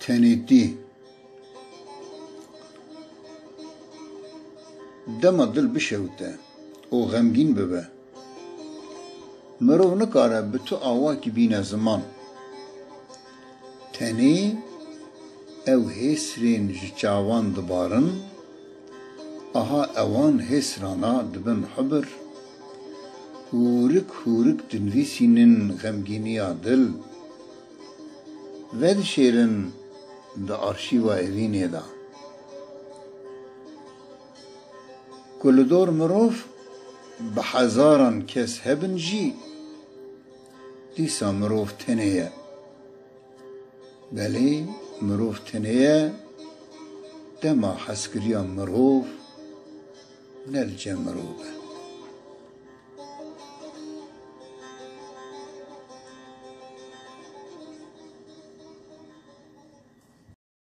تنیتی دما دل بشوته او غمگین ببه مرو نکاره به تو آواکی بین زمان تنی او هسرین جچاوان دبارن آها اوان هسرانا دبن حبر هورک هورک دنویسینن غمگینی دل ود شیرن دا آرشیوا اوینی دا کلدور مروف بحزاران کس هبن جی دیسا مروف تنیه بلی مروف تنیه دما حسکریا مروف نلجه مروفه